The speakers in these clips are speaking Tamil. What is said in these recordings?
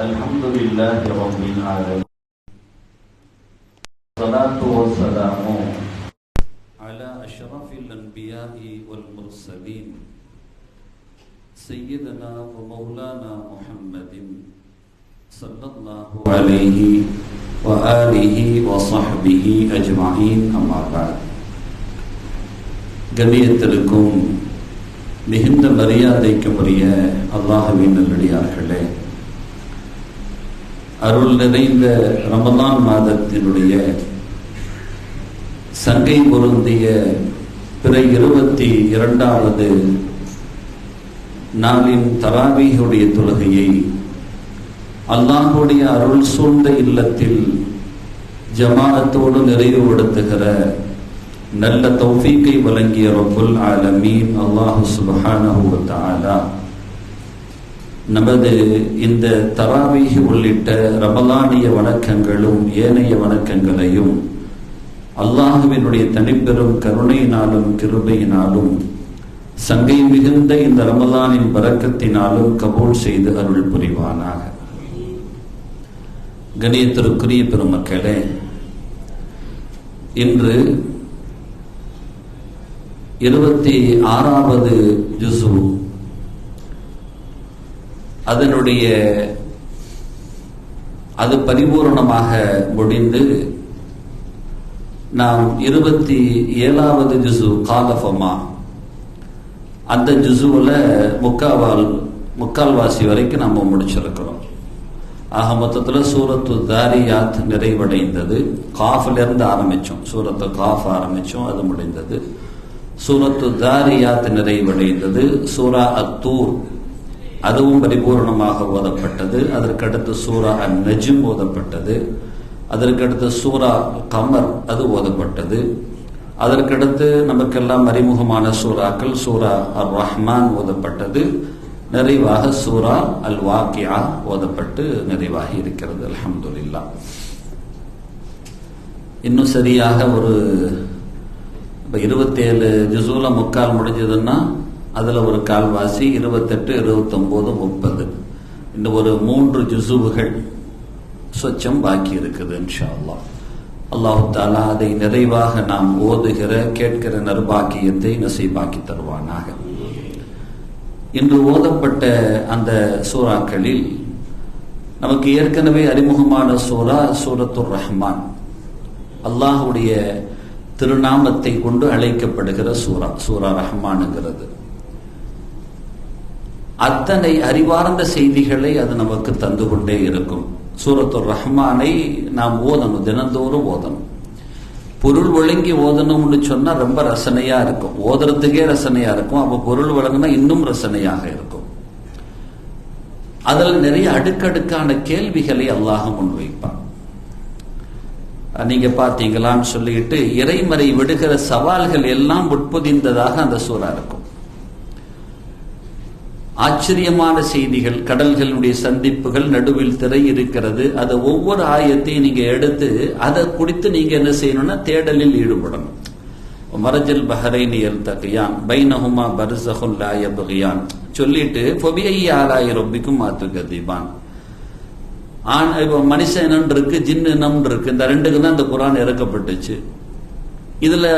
الحمد لله رب العالمين والصلاة والسلام على أشرف الأنبياء والمرسلين سيدنا ومولانا محمد صلى الله عليه وآله وصحبه أجمعين أما بعد. கண்ணியத்திற்கும் மிகுந்த மரியாதைக்கும் உரிய அல்லாஹ்வின் நல்லடியார்களே, அருள் நிறைந்த ரமலான் மாதத்தினுடைய சங்கை பொருந்திய பிற 22வது நாளின் தராவீஹுடைய தொழுகையை அல்லாஹ்வுடைய அருள் சூழ்ந்த இல்லத்தில் ஜமாஅத்தோடு நிறைவுபடுத்துகிற நல்ல தௌஃபீக்கை வழங்கிய ரப்புல் ஆலமீன் அல்லாஹ் சுப்ஹானஹு வ தஆலா நமது இந்த தராவீஹ் உள்ளிட்ட ரமலானிய வணக்கங்களும் ஏனைய வணக்கங்களையும் அல்லாஹ்வினுடைய தனிப்பெரும் கருணையினாலும் கிருபையினாலும் சங்கை மிகுந்த இந்த ரமலானின் பரக்கத்தினாலும் கபூல் செய்து அருள் புரிவானாக. கணியத்திற்குரிய பெருமக்களே, இன்று 26வது ஜுஸு அது பரிபூரணமாக முடிந்து நாம் 27வது ஜுஸு காலஃபமா அந்த ஜுஸுவில் முக்கால்வாசி வரைக்கும் நம்ம முடிச்சிருக்கிறோம். ஆக மொத்தத்தில் சூரத்து தாரியாத் நிறைவடைந்தது. காஃபிலிருந்து ஆரம்பித்தோம், சூரத்து காஃப் ஆரம்பித்தோம், அது முடிந்தது. சூரத்து தாரியாத் நிறைவடைந்தது. சூரா அத்தூர் அதுவும் பரிபூர்ணமாக ஓதப்பட்டது. அதற்கடுத்து சூரா அன்-நஜ்ம் ஓதப்பட்டது. அதற்கடுத்து சூரா கமர் அது ஓதப்பட்டது. அதற்கடுத்து நமக்கெல்லாம் அறிமுகமான சூறாக்கள் சூரா அர் ரஹ்மான் ஓதப்பட்டது. நிறைவாக சூரா அல் வாக்கியா ஓதப்பட்டு நிறைவாகி இருக்கிறது. அல்ஹம்துலில்லாஹ். இன்னும் சரியாக ஒரு 27 ஜுஸூல முக்கால் முடிஞ்சதுன்னா அதுல ஒரு கால்வாசி 28, 29, 30 இந்த ஒரு 3 ஜுஸுகள் சொச்சம் பாக்கி இருக்குது. இன்ஷா அல்லாஹ். அல்லாஹ் தஆலா அதை நிறைவாக நாம் ஓதுகிற கேட்கிற நற்பாக்கியத்தை நசீபாக்கி தருவானாக. இன்று ஓதப்பட்ட அந்த சூறாக்களில் நமக்கு ஏற்கனவே அறிமுகமான சூரா சூரத்துர் ரஹ்மான், அல்லாஹ்வுடைய திருநாமத்தை கொண்டு அழைக்கப்படுகிற சூரா சூரா ரஹ்மானுங்கிறது. அத்தனை அறிவார்ந்த செய்திகளை அது நமக்கு தந்து கொண்டே இருக்கும். சூரத்துர் ரஹ்மானை நாம் ஓதணும், தினந்தோறும் ஓதணும். பொருள் விளங்கி ஓதணும்னு சொன்னா ரொம்ப ரசனையா இருக்கும், ஓதுறதுக்கே ரசனையா இருக்கும். அப்ப பொருள் விளங்குனா இன்னும் ரசனையாக இருக்கும். அதில் நிறைய அடுக்கடுக்கான கேள்விகளை அல்லாஹ் முன்வைப்பான். நீங்க பாத்தீங்களான்னு சொல்லிட்டு இறைமறை விடுகிற சவால்கள் எல்லாம் உட்பொதிந்ததாக அந்த சூறா இருக்கும். ஆச்சரியமான செய்திகள், கடல்களுடைய சந்திப்புகள், நடுவில் திரை இருக்கிறது. அதை ஒவ்வொரு ஆயத்தையும் நீங்க எடுத்து அதை குறித்து நீங்க என்ன செய்யணும்னா தேடலில் ஈடுபடணும். மரஜல் பஹரைனி யல்தகியான் பைனஹுமா பர்ஸஹுன் லா யப்கியான் சொல்லிட்டு ஃபபிஐ ஆலாஇ ரப்பிக்கும் மாத்துகதிபான். மனுஷன் இருக்கு, ஜின்னு இனம் இருக்கு. இந்த ரெண்டுக்கு தான் இந்த குர்ஆன் இறக்கப்பட்டுச்சு. இதுல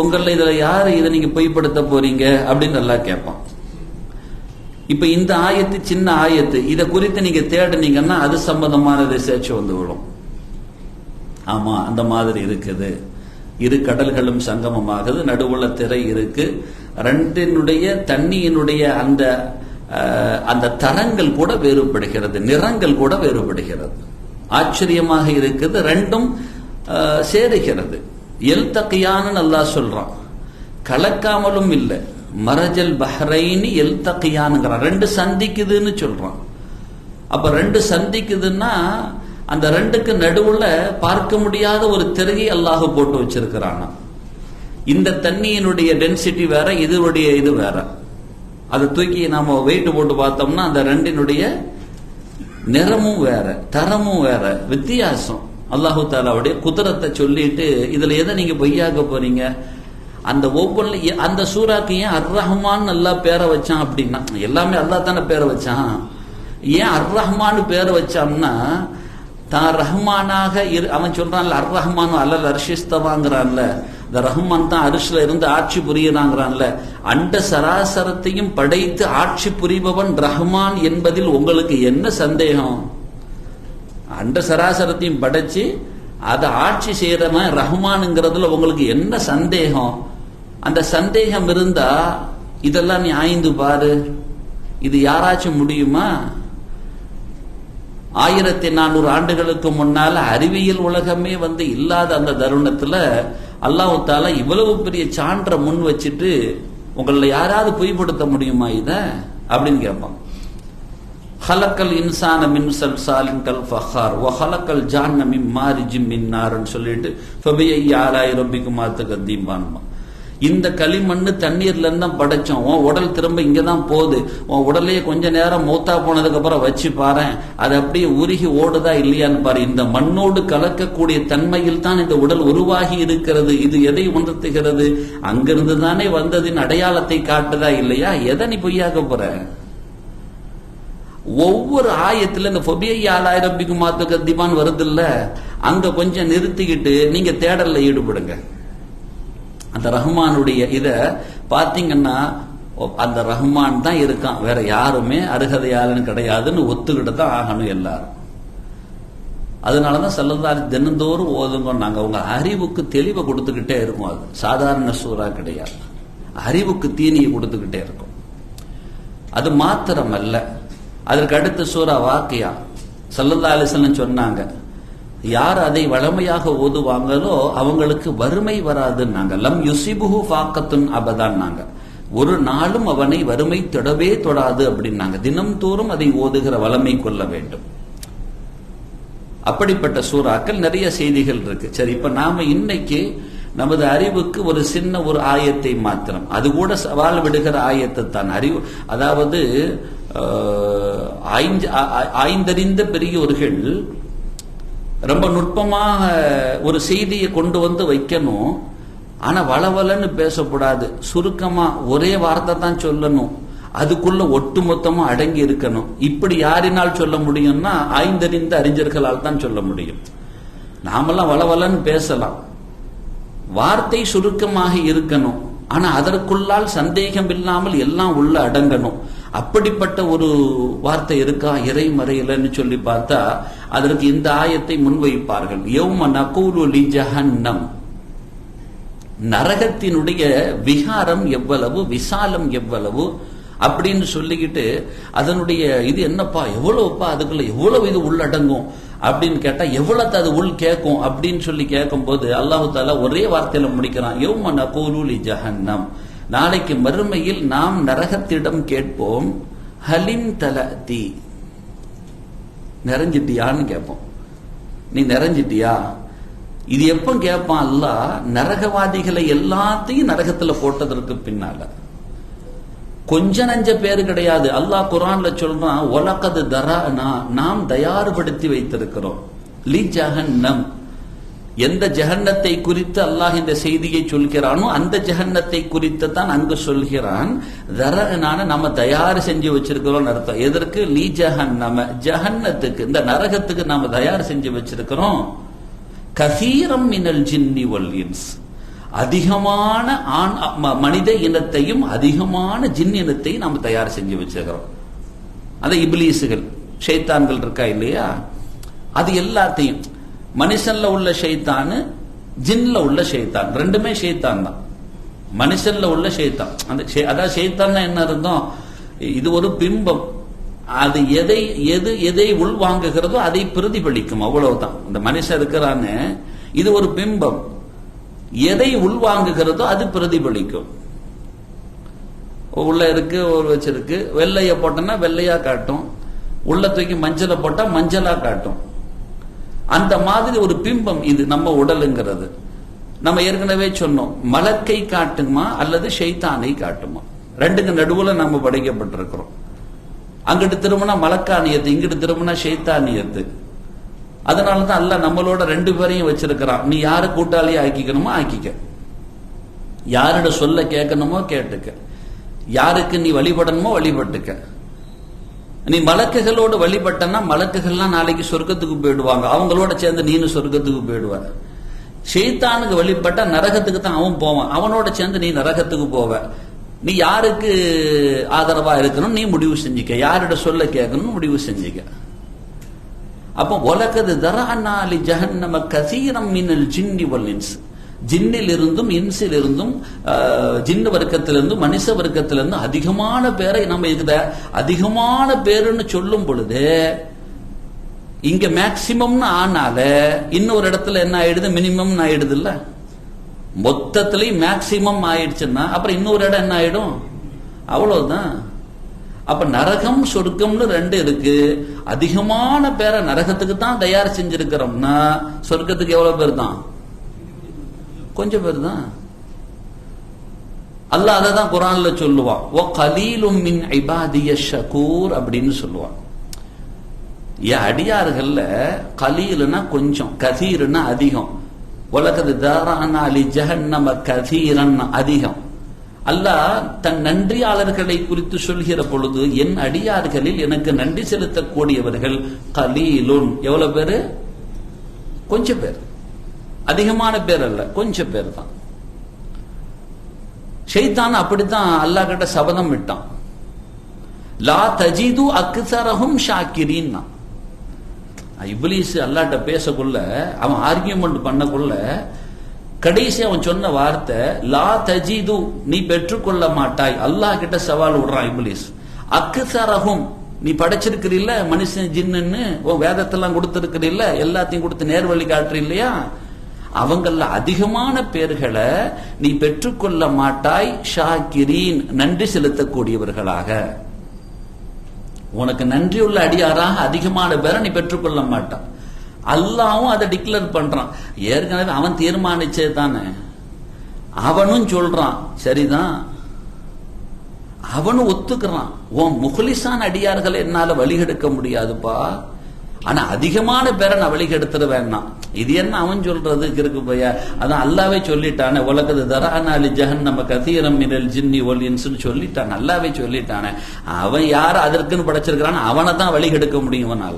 உங்கள இதுல யாரு இதை நீங்க பொய்ப்படுத்த போறீங்க அப்படின்னு நல்லா கேட்பான். இப்ப இந்த ஆயத்து சின்ன ஆயத்து, இதை குறித்து நீங்க தேடினீங்கன்னா அது சம்பந்தமான ரிசர்ச் வந்து விடும். ஆமா, அந்த மாதிரி இருக்குது. இரு கடல்களும் சங்கமமாகுது, நடுவுல திரை இருக்கு. ரெண்டினுடைய தண்ணியினுடைய அந்த தரங்கள் கூட வேறுபடுகிறது, நிறங்கள் கூட வேறுபடுகிறது. ஆச்சரியமாக இருக்குது. ரெண்டும் சேருகிறது. எல்தகியான்னு அல்லாஹ் சொல்றான், கலக்காமலும் இல்லை. மரஜல் பஹ்ரைனி எல்தகியானுங்கிறான், ரெண்டு சந்திக்குதுன்னு சொல்றான். அப்ப ரெண்டு சந்திக்குதுன்னா அந்த ரெண்டுக்கு நடுவுல பார்க்க முடியாத ஒரு திரையை அல்லாஹ் போட்டு வச்சிருக்கிறானா. இந்த தண்ணியினுடைய டென்சிட்டி வேற, இதுடைய இது வேற. அதை தூக்கி நாம வெயிட் போட்டு பார்த்தோம்னா அந்த ரெண்டினுடைய நிறமும் வேற, தரமும் வேற, வித்தியாசம். அல்லாஹு தாலாவுடைய குதிரத்தை சொல்லிட்டு இதுல எதை நீங்க பொய்யாக்க போறீங்க? அந்த ஒவ்வொரு அந்த சூறாக்கு ஏன் அர் ரஹ்மான் நல்லா பேரை வச்சான் அப்படின்னா, எல்லாமே அல்லா தானே பேரை வச்சான். ஏன் அர் ரஹ்மான் பேர் வச்சான்னா, தான் ரஹ்மானாக அவன் சொல்றான்ல, அர் ரஹ்மான் அல்லல் அர்ஷிஸ்தவாங்கிறான்ல, இந்த ரஹ்மான் தான் அரிசில இருந்து ஆட்சி புரியறாங்கிறான்ல, அண்ட சராசரத்தையும் படைத்து ஆட்சி புரிபவன் ரஹ்மான் என்பதில் உங்களுக்கு என்ன சந்தேகம்? அண்ட சராசரத்தையும் படைச்சு அதை ஆட்சி செய்யறவன் ரஹ்மான்ங்கிறதுல உங்களுக்கு என்ன சந்தேகம்? அந்த சந்தேகம் இருந்தா இதெல்லாம் நீ ஆய்ந்து பாரு. இது யாராச்சும் முடியுமா? 1400 ஆண்டுகளுக்கு முன்னால அறிவியல் உலகமே இல்லாத அந்த தருணத்துல அல்லாஹ் தஆலா இவ்வளவு பெரிய சான்ற முன் வச்சுட்டு உங்களை யாராவது பொய்ப்படுத்த முடியுமா இத அப்படின்னு கேட்பான். ஹலக்கல் இன்சான மின் சல்சாலின் கல் ஃபஹார் வ ஹலக்கல் ஜான்ன மின் மாரிஜின் மின் நார்னு சொல்லிட்டு ஃபபியையி ஆலாஇ ரப்பிக்குமா தகதீம்பான்மா. இந்த களிமண்ணு தண்ணீர்ல இருந்து தான் படைச்சோம். உன் உடல் திரும்ப இங்கதான் போகுது. உன் உடலையே கொஞ்ச நேரம் மூத்தா போனதுக்கு அப்புறம் வச்சு பாரு, அது அப்படியே உருகி ஓடுதா இல்லையான்னு பாரு. இந்த மண்ணோடு கலக்கக்கூடிய தன்மையில் தான் இந்த உடல் உருவாகி இருக்கிறது. இது எதை உணர்த்துகிறது? அங்கிருந்து தானே வந்ததின் அடையாளத்தை காட்டுதா இல்லையா? எதை நீ பொய்யாக்க போற? ஒவ்வொரு ஆயத்துல இந்த ஃபபியையி ஆலாஇ ரப்பிக்குமா தகதீம்பான் வருது இல்ல, அங்க கொஞ்சம் நிறுத்திக்கிட்டு நீங்க தேடல்ல ஈடுபடுங்க. அந்த ரஹ்மானுடைய இத பாத்தீங்கன்னா, அந்த ரஹ்மான் தான் இருக்கான், வேற யாருமே அருகதையாளன் கிடையாதுன்னு ஒத்துக்கிட்டு தான் ஆகணும் எல்லாரும். அதனாலதான் ஸல்லல்லாஹு அலைஹி தினந்தோறும் ஓதுங்க. நாங்க உங்க அறிவுக்கு தெளிவை கொடுத்துக்கிட்டே இருக்கோம். அது சாதாரண சூறா கிடையாது, அறிவுக்கு தீனியை கொடுத்துக்கிட்டே இருக்கும். அது மாத்திரமல்ல, அதற்கு அடுத்த சூறா வாக்கியா. ஸல்லல்லாஹு அலைஹி வஸல்லம் சொன்னாங்க, யார் அதை வளமையாக ஓதுவாங்களோ அவங்களுக்கு வறுமை வராதுன்னாங்க. லம் யுசிபுஹு ஃபாக்கத்துன் அபதான்னாங்க. ஒரு நாளும் அவனை வறுமை தொடவே தொடாது அப்படின்னாங்க. தினம்தோறும் அதை ஓதுகிற வளமை கொள்ள வேண்டும். அப்படிப்பட்ட சூறாக்கள் நிறைய செய்திகள் இருக்கு. சரி, இப்ப நாம இன்னைக்கு நமது அறிவுக்கு ஒரு சின்ன ஒரு ஆயத்தை மாத்திரம், அது கூட சவால் விடுகிற ஆயத்தை தான் அறிவு. அதாவது ஆய்ந்தறிந்த பெரியோர்கள் ரொம்ப நுட்பமாக ஒரு செய்தியை கொண்டு வந்து வைக்கணும். ஆனா வளவலன்னு பேசக்கூடாது, சுருக்கமா ஒரே வார்த்தை தான் சொல்லணும், அதுக்குள்ள ஒட்டுமொத்தமா அடங்கி இருக்கணும். இப்படி யாரினால் சொல்ல முடியும்னா ஆய்ந்தறிந்த அறிஞர்களால் தான் சொல்ல முடியும். நாமெல்லாம் வளவலன்னு பேசலாம், வார்த்தை சுருக்கமாக இருக்கணும், ஆனா அதற்குள்ளால் சந்தேகம் இல்லாமல் எல்லாம் உள்ள அடங்கணும். அப்படிப்பட்ட ஒரு வார்த்தை இருக்கா இறைமறையிலன்னு சொல்லி பார்த்தா அதற்கு இந்த ஆயத்தை முன்வைப்பார்கள். யௌம நகூலு லி ஜஹன்னம், நரகத்தினுடைய விகாரம் எவ்வளவு, விசாலம் எவ்வளவு அப்படின்னு சொல்லிக்கிட்டு அதனுடைய இது என்னப்பா, எவ்வளவுப்பா, அதுக்குள்ள எவ்வளவு இது உள்ளடங்கும் அப்படின்னு கேட்டா எவ்வளவு அது உள் கேட்கும் அப்படின்னு சொல்லி கேட்கும் போது அல்லாஹு தஆலா ஒரே வார்த்தையில முடிக்கிறான். யௌம நகூலு லி ஜஹன்னம், நாளைக்கு மறுமையில் நாம் நரகத்திடம் கேட்போம், ஹலிம் தலதி, நிறைஞ்சிட்டியான்னு கேட்போம். நீ நிறைஞ்சிட்டியா? இது எப்ப கேட்பான் அல்லாஹ்? நரகவாதிகளை எல்லாத்தையும் நரகத்துல போட்டதற்கு பின்னால. கொஞ்ச நஞ்ச பேரு கிடையாது. அல்லாஹ் குர்ஆன்ல சொல்றான், வலகத் தரனா, நாம் தயார்படுத்தி வைத்திருக்கிறோம், லி ஜஹன்னம், எந்த ஜஹன்னத்தை குறித்து அல்லாஹ் இந்த செய்தியை சொல்கிறானோ அந்த ஜஹன்னத்தை குறித்து தான் அங்கு சொல்கிறான். தரனான நம்ம தயார் செஞ்சு வச்சிருக்கிறோம் அர்த்தம். எதற்கு? லி ஜஹன்னம, ஜஹன்னத்துக்கு, இந்த நரகத்துக்கு நாம தயார் செஞ்சு வச்சிருக்கிறோம். கஸீரம் மினல் ஜின்னி வல் இன்ஸ், அதிகமான ஆண் மனித இனத்தையும் அதிகமான ஜின் இனத்தையும் நாம தயார் செஞ்சு வச்சிருக்கிறோம். அந்த இப்லீசுகள், ஷைத்தான்கள் இருக்கா இல்லையா, அது எல்லாத்தையும், மனுஷன்ல உள்ள ஷைத்தானு, ஜின்ல உள்ள ஷைத்தான், ரெண்டுமே ஷைத்தான் தான். மனுஷன்ல உள்ள ஷைத்தான், அந்த அதாவது ஷைத்தான் என்ன அர்த்தம்? இது ஒரு பிம்பம், அது எதை உள்வாங்குகிறதோ அதை பிரதிபலிக்கும், அவ்வளவுதான். இந்த மனுஷன் இருக்கிறான்னு, இது ஒரு பிம்பம், எதை உள்வாங்குகிறதோ அது பிரதிபலிக்கும். உள்ள இருக்கு ஒரு வச்சிருக்கு, வெள்ளைய போட்டோம்னா வெள்ளையா காட்டும், உள்ள தூக்கி மஞ்சளை போட்டா மஞ்சளா காட்டும். அந்த மாதிரி ஒரு பிம்பம் இது நம்ம உடலுங்கிறது. நம்ம ஏற்கனவே சொன்னோம், மலக்கை காட்டுமா அல்லது ஷைத்தானை காட்டுமா, ரெண்டுக்கு நடுவுல நம்ம படைக்கப்பட்டிருக்கிறோம். அங்கிட்டு திரும்பினா மலக்கானியத்து, இங்கிட்டு திரும்பினா ஷைத்தானியத்து. அதனாலதான் அல்லாஹ் நம்மளோட ரெண்டு பேரையும் வச்சிருக்கிறான். நீ யாரு கூட்டாளியா ஆக்கிக்கணுமோ ஆக்கிக்க, யாரோட சொல்ல கேட்கணுமோ கேட்டுக்க, யாருக்கு நீ வழிபடணுமோ வழிபட்டுக்க. நீ மலக்குகளோடு வழிபட்டனா மலக்குகள்லாம் நாளைக்கு சொர்க்கத்துக்கு போயிடுவாங்க, அவங்களோட சேர்ந்து நீனு சொர்க்கத்துக்கு போயிடுவ. ஷைத்தானுக்கு வழிபட்டா நரகத்துக்கு தான் அவன் போவான், அவனோட சேர்ந்து நீ நரகத்துக்கு போவ. நீ யாருக்கு ஆதரவா இருக்கணும் நீ முடிவு செஞ்சுக்க, யாரோட சொல்ல கேட்கணும் முடிவு செஞ்சுக்க. அப்போ வலகது தரஅனா லி ஜஹன்னம கஸீரம் மினல் ஜின்னி வல் இன்ஸ், ஜின்னில் இருந்தும் இன்சில் இருந்தும் ஜின்னு வர்க்கத்திலிருந்தும் மனுஷ வர்க்கத்திலிருந்தும் அதிகமான பேரை நம்ம இதுல அதிகமான பேருன்னு சொல்லும் பொழுது இங்க மேக்சிமம்னு ஆனால இன்னொரு இடத்துல என்ன ஆயிடுது மினிமம் ஆயிடுது இல்ல, மொத்தத்திலையும் மேக்சிமம் ஆயிடுச்சுன்னா அப்புறம் இன்னொரு இடம் என்ன ஆயிடும், அவ்வளவுதான். அப்ப நரகம் சொர்க்கம்னு ரெண்டு இருக்கு. அதிகமான பேரை நரகத்துக்கு தான் தயார் செஞ்சிருக்கிறோம்னா சொர்க்கத்துக்கு எவ்வளவு பேர் தான், கொஞ்சம் பேர் தான். அல்லாஹ் அதை தான் குர்ஆன்ல சொல்லுவான், வ கலீலும் மின் இபாதியஷ் ஷகூர் அப்படின்னு சொல்லுவான். அடியார்கள்ல கலீலுனா கொஞ்சம், கதீருனா அதிகம். வலகது தரஅனா லி ஜஹன்னம கதீரன் அதிகம். அல்லாஹ் தன் நன்றியாளர்களை குறித்து சொல்கிற பொழுது என் அடியார்களில் எனக்கு நன்றி செலுத்தக்கூடியவர்கள் கலீலுன், எவ்வளவு பேரு, கொஞ்சம் பேர், அதிகமான பேர் அல்ல, கொஞ்சம் பேர் தான். ஷைத்தான் அப்படித்தான் அல்லாஹ் கிட்ட சபதம் விட்டான், லா தஜிது அக்ஸரஹும் ஷாக்கிரீன். இப்லீஸ் அல்லாஹ்ட்ட பேசக்குள்ள, அவன் ஆர்கியூமெண்ட் பண்ணக்குள்ள கடைசி அவன் சொன்ன வார்த்தை லா தஜிது, நீ பெற்றுக்கொள்ள மாட்டாய். அல்லாஹ் கிட்ட சவால் விடுறான் இப்லீஸ். அக்ஸரஹும், நீ படைச்சிருக்கிறீல்ல மனுஷன் ஜின்னு, உன் வேதத்தெல்லாம் கொடுத்திருக்கிறீல்ல, எல்லாத்தையும் கொடுத்து நேர்வழி காட்டுற இல்லையா, அவங்கள அதிகமான பேர்களை நீ பெற்றுக்கொள்ள மாட்டாய். ஷாக்கிரீன், நன்றி செலுத்தக்கூடியவர்களாக, உனக்கு நன்றியுள்ள அடியாராக அதிகமான பேரை நீ பெற்றுக்கொள்ள மாட்டான். அல்லாவும் அதை டிக்ளேர் பண்றான். ஏற்கனவே அவன் தீர்மானிச்சே தானே, அவனும் சொல்றான் சரிதான், அவனும் ஒத்துக்கிறான். உன் முஹ்லிஸான அடியார்களை என்னால வழிகெடுக்க முடியாதுப்பா, ஆனா அதிகமான பேரை நான் வழிகெடுத்துட வேண்டாம். இது என்ன அவன் சொல்றதுக்கு இருக்கு பையா, அதான் அல்லாவே சொல்லிட்டானே, உலகது தரஅனா லி ஜஹன்னம கஸீரம் மினல் ஜின்னி வல் இன்ஸ்னு சொல்லிட்டான், அல்லாவே சொல்லிட்டானே. அவன் யார் அதற்குன்னு படைச்சிருக்கிறான், அவனை தான் வழிகெடுக்க முடியும் அவனால.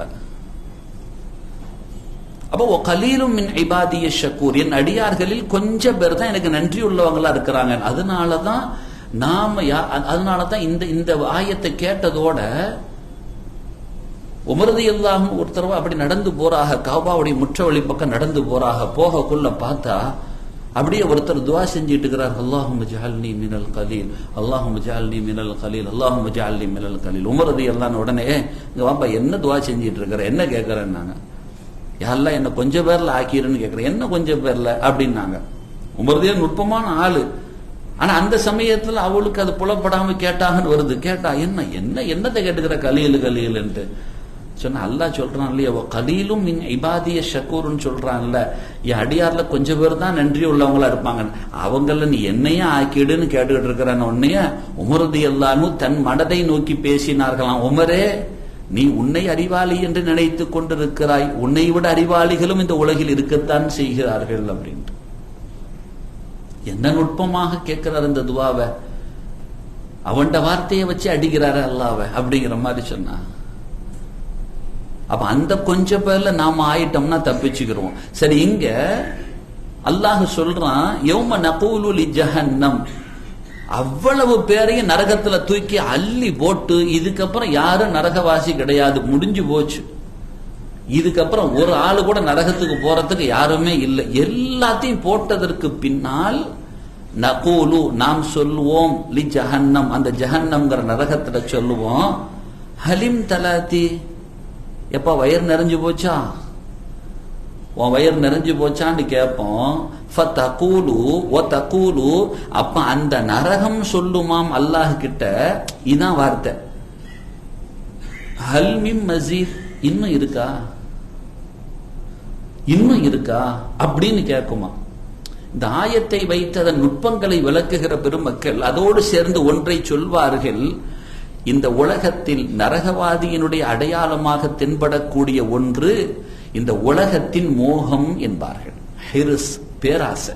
அப்போ கலீலும் மின் இபாதியஷ் ஷகூர், என் அடியார்களில் கொஞ்சம் பேர் தான் எனக்கு நன்றி உள்ளவங்களா இருக்கிறாங்க. அதனாலதான் இந்த ஆயத்தை கேட்டதோட உமர் ரலியல்லாஹு அன்ஹு ஒரு தடவை அப்படி நடந்து போறாக, கஅபாவுடைய முற்றவழி பக்கம் நடந்து போறாக. போகக்குள்ள பார்த்தா அப்படியே ஒருத்தர் துஆ செஞ்சிட்டு இருக்கிறார், அல்லாஹும்ம ஜஅல்னி மினல் கலீல், அல்லாஹும்ம ஜஅல்னி மினல் கலீல், அல்லாஹும்ம ஜஅல்னி மினல் கலீல். உமர் ரலியல்லாஹு அன்ஹு உடனே இங்க வாப்பா என்ன துஆ செஞ்சிட்டு இருக்கிற, என்ன கேட்கறேன்னாங்க. யா அல்லாஹ் என்ன கொஞ்சம் பேர்ல ஆக்கிருன்னு கேட்கிறேன், என்ன கொஞ்சம் பேர்ல அப்படின்னாங்க. உமர் ரலியல்லாஹு நுட்பமான ஆளு, ஆனா அந்த சமயத்துல அவளுக்கு அது புலப்படாம கேட்டாங்கன்னு வருது. கேட்டா என்னத்தை கேட்டுக்கிற கலீல் கலீல்ன்ட்டு சொன்ன, அல்லாஹ் சொல்றான் இல்லையா, கலீலும் மின் இபாதியஷ் ஷகூர்னு சொல்றான்ல, என் அடியார்ல கொஞ்சம் பேர் தான் நன்றி உள்ளவங்களா இருப்பாங்க, அவங்கள நீ என்னையே ஆக்கிடுன்னு கேட்டுக்கிட்டு இருக்கிறான். உன்னைய உமர் ரலியல்லாஹு அன்ஹு தன் மனதை நோக்கி பேசினார்களாம், உமரே நீ உன்னை அறிவாளி என்று நினைத்துக் கொண்டிருக்கிறாய், உன்னை விட அறிவாளிகளும் இந்த உலகில் இருக்கத்தான் செய்கிறார்கள் அப்படின்ட்டு. என்ன நுட்பமாக கேட்கிறார் இந்த துவாவை, அவன்ட வார்த்தையை வச்சு அடிக்கிறாரு அல்லாஹ்வை அப்படிங்கிற மாதிரி சொன்னா. அப்ப அந்த கொஞ்சம் பேர்ல நாம ஆயிட்டோம்னா தப்பிச்சுக்கிறோம். சரி, இங்க அல்லாஹ் சொல்றான் யௌம நகூலு லி ஜஹன்னம், அவ்வளவு பேரையும் நரகத்துல தூக்கி அள்ளி போட்டு இதுக்கப்புறம் யாரும் நரகவாசி கிடையாது, முடிஞ்சு போச்சு. இதுக்கப்புறம் ஒரு ஆளு கூட நரகத்துக்கு போறதுக்கு யாருமே இல்லை. எல்லாத்தையும் போட்டதற்கு பின்னால் நகூலு, நாம் சொல்லுவோம், லி ஜஹன்னம், அந்த ஜஹன்னம்ங்கிற நரகத்துல சொல்லுவோம், ஹலிம் தலாத்தி, எப்ப வயிறு நிறைஞ்சு போச்சா, உன் வயிறு நிறைஞ்சு போச்சான்னு கேட்போம். அப்ப அந்த நரகம் சொல்லுமாம் அல்லாஹ் கிட்ட, இதான் வார்த்தை, ஹல் மின் மஸீத், இன்னும் இருக்கா, இன்னும் இருக்கா அப்படின்னு கேட்குமா. இந்த ஆயத்தை வைத்து அதன் நுட்பங்களை விளக்குகிற பெருமக்கள் அதோடு சேர்ந்து ஒன்றை சொல்வார்கள், இந்த உலகத்தில் நரகவாதியினுடைய அடையாளமாக தென்படக்கூடிய ஒன்று இந்த உலகத்தின் மோகம் என்பார்கள். ஹிர்ஸ், பேராசை.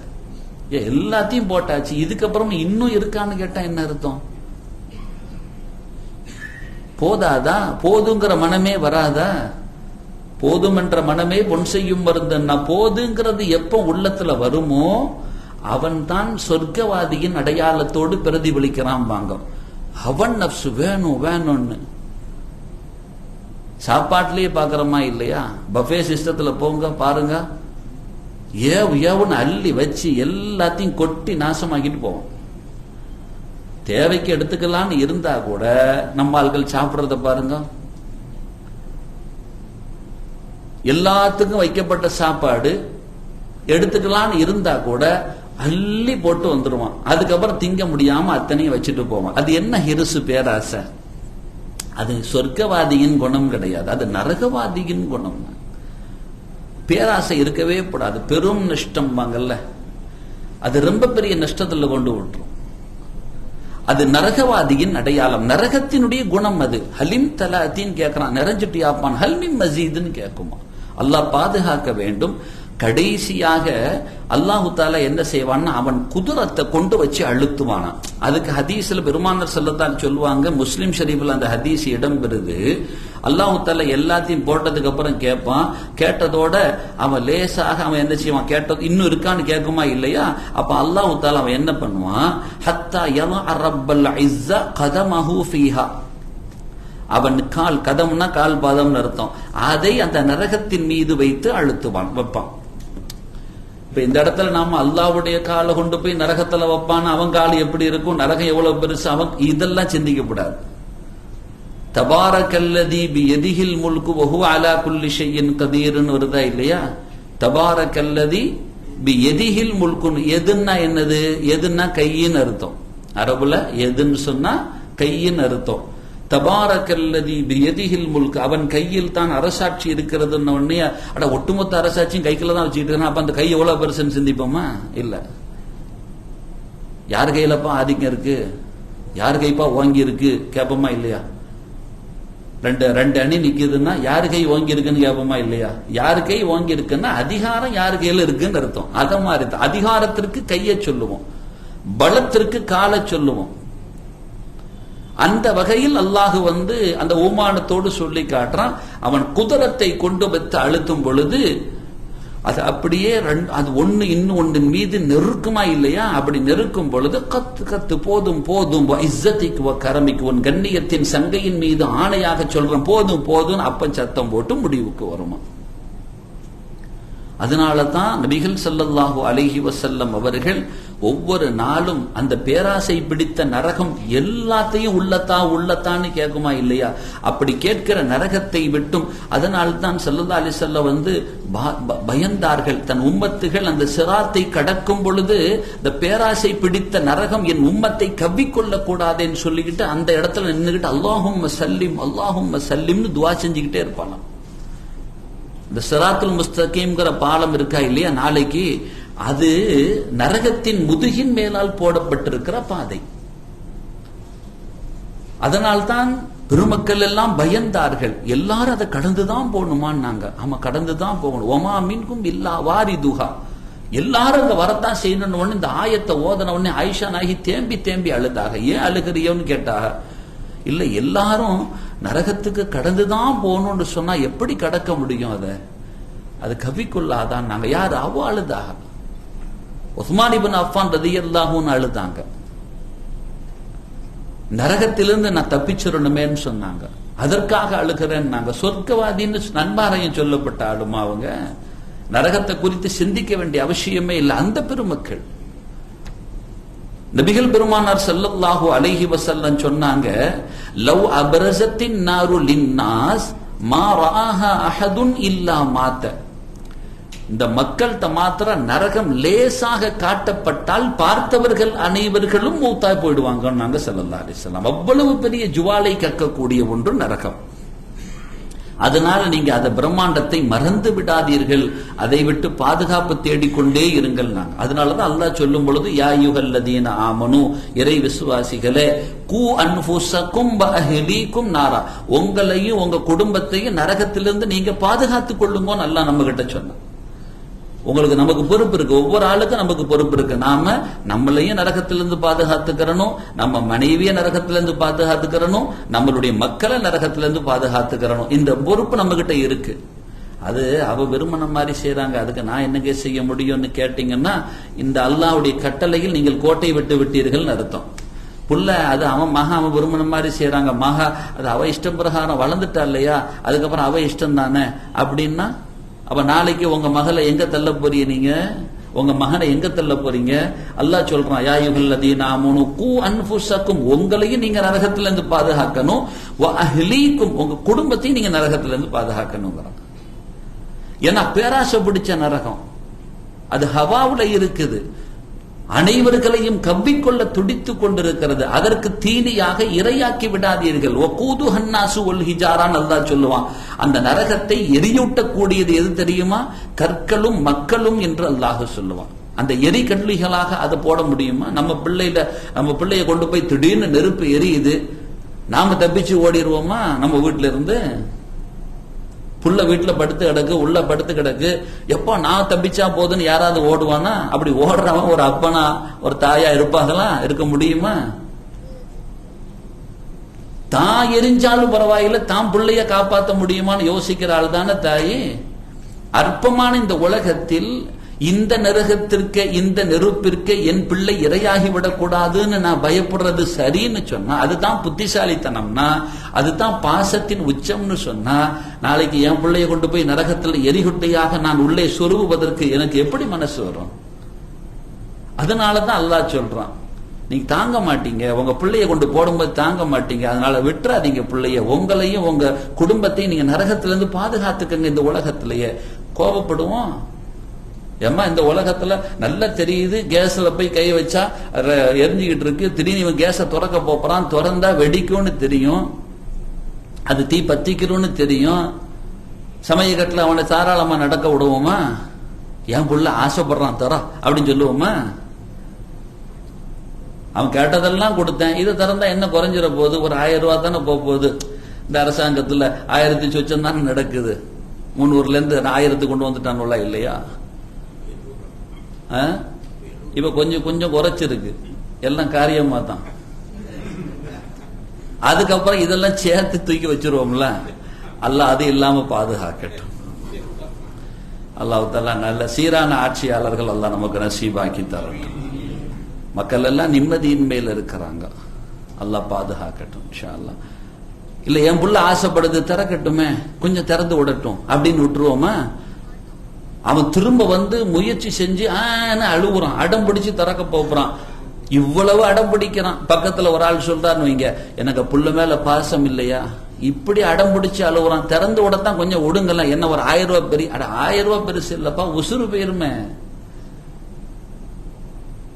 எல்லாத்தையும் போட்டாச்சு, இதுக்கப்புறம் இன்னும் இருக்கான்னு கேட்டா என்ன அர்த்தம்? போதாதா? போதுங்கிற மனமே வராதா? போதும் என்ற மனமே பொன் செய்யும் மருந்துன்னா போதுங்கிறது எப்ப உள்ளத்துல வருமோ அவன் தான் சொர்க்கவாதியின் அடையாளத்தோடு பிரதிபலிக்கிறான். வாங்க, அவன் நப்சு வேணும் வேணும்னு சாப்பாட்டிலேயே பாக்குறோமா இல்லையா? பஃபே சிஸ்டத்துல போங்க பாருங்க, ஏவுன்னு அள்ளி வச்சு எல்லாத்தையும் கொட்டி நாசமாக்கிட்டு போவோம். தேவைக்கு எடுத்துக்கலான்னு இருந்தா கூட நம்ம ஆள்கள் சாப்பிடுறத பாருங்க. எல்லாத்துக்கும் வைக்கப்பட்ட சாப்பாடு எடுத்துக்கலான்னு இருந்தா கூட அள்ளி போட்டு வந்துருவான். அதுக்கப்புறம் திங்க முடியாம அத்தனையும் வச்சுட்டு போவான். அது என்ன ஹிருசு, பேராசை? அது சொர்க்கவாதியின் குணம் கிடையாது, அது நரகவாதியின் குணம். பேராசை இருக்கவே கூடாது. பெரும் நஷ்டம் வாங்கல்ல, அது ரொம்ப பெரிய நஷ்டத்துல கொண்டு விட்டுரும். அது நரகவாதியின் அடையாளம், நரகத்தினுடைய குணம் அது. ஹலிம் தலாத்தின்னு கேட்கிறான், நிறைஞ்சிட்டியாப்பான், ஹல்மின் மசீதுன்னு கேட்குமா. அல்லாஹ் பாதுகாக்க வேண்டும். கடைசியாக அல்லாஹு தாலா என்ன செய்வான்னா அவன் குதிரத்தை கொண்டு வச்சு அழுத்துவானான். அதுக்கு ஹதீஸ்ல பெருமானார் ஸல்லல்லாஹு சொல்லுவாங்க, முஸ்லிம் ஷரீஃப்ல அந்த ஹதீஸ் இடம் பெறுது. அல்லாஹு தாலா எல்லாத்தையும் போட்டதுக்கு அப்புறம் கேட்பான். கேட்டதோட அவன் லேசாக அவன் என்ன செய்வான், கேட்டது இன்னும் இருக்கான்னு கேட்குமா இல்லையா? அப்ப அல்லாஹு தாலா அவன் என்ன பண்ணுவான், ஹத்தா யலா ரப்பல் இஸ்ஸா கதமஹு ஃபீஹா, அவன் கால், கதம்னா கால் பாதம்னு அர்த்தம், அதை அந்த நரகத்தின் மீது வைத்து அழுத்துவான், வைப்பான். இப்ப இந்த இடத்துல நாம அல்லாஹ்வுடைய காலை கொண்டு போய் நரகத்துல வைப்பான், அவன் கால் எப்படி இருக்கும், நரகம் எவ்வளவு பெருசு, அவன் இதெல்லாம் சிந்திக்கப்படாது. தபாரக்கல்லதி பியதிஹில் முல்கு வஹுவ அலா குல்லி ஷைஇன் கதீர்னு வருதா இல்லையா? தபாரக்கல்லதி பியதிஹில் முல்கு, எதுன்னா என்னது? எதுன்னா கையின் அர்த்தம். அரபுல எதுன்னு சொன்னா கையின் அர்த்தம். தபாரக்கல்லதி பியதிஹில் முல்க், அவன் கையில் தான் அரசாட்சி இருக்கிறதுன்னு உடனே அட ஒட்டுமொத்த அரசாட்சியும் கைக்குள்ள தான் வச்சுக்கிட்டு இருக்கான், அப்ப அந்த கை எவ்வளவு பெருசுன்னு சிந்திப்போமா? இல்ல. யார் கையிலப்பா ஆதிக்கம் இருக்கு, யார் கைப்பா ஓங்கி இருக்கு கேட்போமா இல்லையா? ரெண்டு அணி நிக்குதுன்னா யாரு கை ஓங்கி இருக்குன்னு கேட்போமா இல்லையா? யாரு கை ஓங்கி இருக்குன்னா அதிகாரம் யாரு கையில இருக்குன்னு அர்த்தம். அத மாதிரி அதிகாரத்திற்கு கையை சொல்லுவோம், பலத்திற்கு காலை சொல்லுவோம். அந்த வகையில் அல்லாஹ் அந்த ஓமானத்தோடு சொல்லி காட்டுறான். அவன் குதிரத்தை கொண்டு வைத்து அழுத்தும் பொழுது அது அப்படியே அது ஒண்ணு இன்னும் ஒன்றின் மீது நெருக்குமா இல்லையா? அப்படி நெருக்கும் பொழுது கத்து கத்து, போதும் போதும், இஸ்ஸத்திக்கு கரமிக்கு, உன் கண்ணியத்தின் சங்கையின் மீது ஆணையாக சொல்றேன், போதும் போதும், அப்ப சத்தம் போட்டு முடிவுக்கு வருமா. அதனால தான் நபிகள் ஸல்லல்லாஹு அலைஹி வஸல்லம் அவர்கள் ஒவ்வொரு நாளும் அந்த பேராசை பிடித்த நரகம் எல்லாத்தையும் உள்ளத்தான்னு கேட்குமா இல்லையா? அப்படி கேட்கிற நரகத்தை விட்டும் அதனால்தான் ஸல்லல்லாஹு அலைஹி வஸல்லம் பயந்தார்கள். தன் உம்மத்துகள் அந்த சிராத்தை கடக்கும் பொழுது இந்த பேராசை பிடித்த நரகம் என் உம்மத்தை கவ்விக்கொள்ள கூடாதுன்னு சொல்லிக்கிட்டு அந்த இடத்துல நின்றுகிட்டு அல்லாஹும்ம சல்லிம் அல்லாஹும்ம சல்லிம்னு துஆ செஞ்சுக்கிட்டே இருப்பாங்க. இந்த சிராத்துல் முஸ்தகீம்ங்கிற பாலம் இருக்கா இல்லையா, நாளைக்கு அது நரகத்தின் முதுகின் மேலால் போடப்பட்டிருக்கிற பாதை. அதனால்தான் பெருமக்கள் எல்லாம் பயந்தார்கள். எல்லாரும் அதை கடந்துதான் போகணுமான்னாங்க. ஆமா, கடந்துதான் போகணும். ஒமா மின்கும் இல்லா வாரிதுஹா, எல்லாரும் அங்க வரத்தான் செய்யணும்னு இந்த ஆயத்தை ஓதன உடனே ஆயிஷா நாயகி தேம்பி தேம்பி அழுதாக. ஏன் அழுகிறியோன்னு கேட்டாக. இல்ல, எல்லாரும் நரகத்துக்கு கடந்துதான் போகணும்னு சொன்னா எப்படி கடக்க முடியும்? அது கவிக்குள்ளாதான். நாங்க யாரு? அவ அழுதாக. உஸ்மான் இப்னு அஃபான் ரலியல்லாஹு அன்ஹு அழுதாங்க. நரகத்திலிருந்து நான் தப்பிச்சிடணுமேன்னு சொன்னாங்க. அதற்காக அழுகிறேன். நாங்க சொர்க்கவாதின்னு நன்மாரையும் சொல்லப்பட்ட ஆளுமா அவங்க? நரகத்தை குறித்து சிந்திக்க வேண்டிய அவசியமே இல்லை. அந்த பெருமக்கள் நபிகள் பெருமானார் ஸல்லல்லாஹு அலைஹி வஸல்லம் சொன்னாங்க, லவ் அபரஸத்தின் நாரு லின்னாஸ் மா ரஆஹா அஹதுன் இல்லா மாத. இந்த மக்கள்கிட்ட மாத்திர நரகம் லேசாக காட்டப்பட்டால் பார்த்தவர்கள் அனைவர்களும் மூத்தாய் போயிடுவாங்க நாங்க ஸல்லல்லாஹு அலைஹி வஸல்லம். அவ்வளவு பெரிய ஜுவாலை கக்கக்கூடிய ஒன்று நரகம். அதனால நீங்க அந்த பிரம்மாண்டத்தை மறந்து விடாதீர்கள், அதை விட்டு பாதுகாப்பு தேடிக்கொண்டே இருங்கள். நாங்க அதனாலதான் அல்லாஹ் சொல்லும் பொழுது யா அய்யுஹல்லதீன ஆமனு, இறை விசுவாசிகளே, கூ அன்ஃபுஸக்கும் வ அஹ்லீக்கும் நாரா, உங்களையும் உங்க குடும்பத்தையும் நரகத்திலிருந்து நீங்க பாதுகாத்துக் கொள்ளுங்கன்னு அல்லாஹ் நம்ம கிட்ட சொன்னான். உங்களுக்கு நமக்கு பொறுப்பு இருக்கு, ஒவ்வொரு ஆளுக்கும் நமக்கு பொறுப்பு இருக்கு. நாம நம்மளையும் நரகத்திலிருந்து பாதுகாத்துக்கிறணும், நம்ம மனைவியை நரகத்திலிருந்து பாதுகாத்துக்கிறணும், நம்மளுடைய மக்களை நரகத்திலிருந்து பாதுகாத்துக்கிறணும். இந்த பொறுப்பு நம்ம கிட்ட இருக்கு. அது அவ விரும்பின மாதிரி செய்யறாங்க, அதுக்கு நான் என்னங்க செய்ய முடியும்னு கேட்டீங்கன்னா, இந்த அல்லாஹ்வுடைய கட்டளையில் நீங்கள் கோட்டை விட்டு விட்டீர்கள் அர்த்தம். புள்ள அது அவன் அவன் விரும்பின மாதிரி செய்யறாங்க, அது அவ இஷ்டம் பிரகாரம் வளர்ந்துட்டா இல்லையா, அதுக்கப்புறம் அவ இஷ்டம் தானே அப்படின்னா, அப்ப நாளைக்கு உங்க மகளை எங்க தள்ள போறீங்க, நீங்க உங்க மகனை எங்க தள்ள போறீங்க? அல்லாஹ் சொல்றான், யா அய்யுஹல்லதீன ஆமனூ கூ அன்ஃபுஸக்கும், உங்களையும் நீங்க நரகத்துல இருந்து பாதுகாக்கணும், வ அஹ்லீக்கும், உங்க குடும்பத்தையும் நீங்க நரகத்துல இருந்து பாதுகாக்கணும்ங்கறான். ஏன்னா பேராசை பிடிச்ச நரகம் அது ஹவாவுல இருக்குது, அனைவர்களையும் கவ்விக்கொள்ள துடித்துக் கொண்டிருக்கிறது. அதற்கு தீனியாக இரையாக்கி விடாதீர்கள். வகூதுஹன்னாசு வல் ஹிஜாரான் அல்லாஹ் சொல்லுவான். அந்த நரகத்தை எரியூட்டக்கூடியது எது தெரியுமா? கற்களும் மக்களும் என்று அல்லாஹ் சொல்லுவான். அந்த எரி கல்லிகளாக அதை போட முடியுமா? நம்ம பிள்ளைய கொண்டு போய் திடீர்னு நெருப்பு எரியுது, நாம தப்பிச்சு ஓடிடுவோமா? நம்ம வீட்டுல இருந்து புள்ள வீட்டுல படுத்து கிடக்கு, உள்ள படுத்து கிடக்கு, எப்ப நான் தப்பிச்சா போதுன்னு யாராவது ஓடுவானா? அப்படி ஓடுறவன் ஒரு அப்பனா ஒரு தாயா இருப்பாங்களா? இருக்க முடியுமா? தான் எரிஞ்சாலும் பரவாயில்ல, தான் பிள்ளைய காப்பாற்ற முடியுமான்னு யோசிக்கிற ஆள் தானே தாயி. அற்பமான இந்த உலகத்தில் இந்த நரகத்திற்கு, இந்த நெருப்பிற்கு என் பிள்ளை இரையாகிவிடக் கூடாதுன்னு நான் பயப்படுறது சரின்னு சொன்னா, அதுதான் புத்திசாலித்தனம்னா, அதுதான் பாசத்தின் உச்சம்னு சொன்னா, நாளைக்கு என் பிள்ளைய கொண்டு போய் நரகத்தில் எரிகுட்டையாக நான் உள்ளே சொருகுவதற்கு எனக்கு எப்படி மனசு வரும்? அதனாலதான் அல்லாஹ் சொல்றான், நீங்க தாங்க மாட்டீங்க, உங்க பிள்ளைய கொண்டு போடும்போது தாங்க மாட்டீங்க, அதனால விட்டுறாதீங்க பிள்ளைய, உங்களையும் உங்க குடும்பத்தையும் நீங்க நரகத்திலிருந்து பாதுகாத்துக்கங்க. இந்த உலகத்திலேயே கோபப்படுவோம். ஏமா இந்த உலகத்துல நல்லா தெரியுது, கேஸ்ல போய் கை வச்சா எரிஞ்சுக்கிட்டு இருக்கு, திடீர்னு இவன் கேஸை திறக்க போறான், திறந்தா வெடிக்கும்னு தெரியும், அது தீ பத்திக்கிறோன்னு தெரியும், சமயக்கட்டில் அவனை தாராளமா நடக்க விடுவோமா? என் புள்ள ஆசைப்படுறான் தர அப்படின்னு சொல்லுவோமா? அவன் கேட்டதெல்லாம் கொடுத்தேன், இதை திறந்தா என்ன குறைஞ்சிட போகுது, ஒரு 1000 ரூபாய் தானே போகுது. இந்த அரசாங்கத்துல 1000 சொச்சம் தானே நடக்குது, 300ல இருந்து 1000 கொண்டு வந்துட்டானுங்களா இல்லையா? இப்ப கொஞ்சம் கொஞ்சம் குறைச்சிருக்கு, எல்லாம் காரியமா தான். அதுக்கப்புறம் இதெல்லாம் சேர்த்து தூக்கி வச்சிருவோம்ல. அல்லாஹ் அது இல்லாம பாதுகாக்கட்டும். அல்லாஹ் தஆலா நல்ல சீரான ஆட்சியாளர்கள் அல்லாஹ் நமக்கு நசீபாக்கி தரட்டும். மக்கள் எல்லாம் நிம்மதியின்மையில் இருக்கிறாங்க, அல்லாஹ் பாதுகாக்கட்டும் இன்ஷா அல்லாஹ். இல்ல என் புள்ள ஆசைப்படுது திறக்கட்டுமே, கொஞ்சம் திறந்து விடட்டும் அப்படின்னு விட்டுருவோமா? அவன் திரும்ப வந்து முயற்சி செஞ்சு அழுகுறான், அடம் பிடிச்சு திறக்க போறான், இவ்வளவு அடம் பிடிக்கிறான். பக்கத்துல ஒரு ஆள் சொல்றான்னு வைங்க, எனக்கு புள்ள மேல பாசம் இல்லையா, இப்படி அடம் பிடிச்சு அழுகுறான், திறந்து விடத்தான் கொஞ்சம் விடுங்கலாம், என்ன ஒரு 1000 ரூபாய் பெரிய, 1000 ரூபாய் பெருசு இல்லப்பா, உசுறு போயிருமே.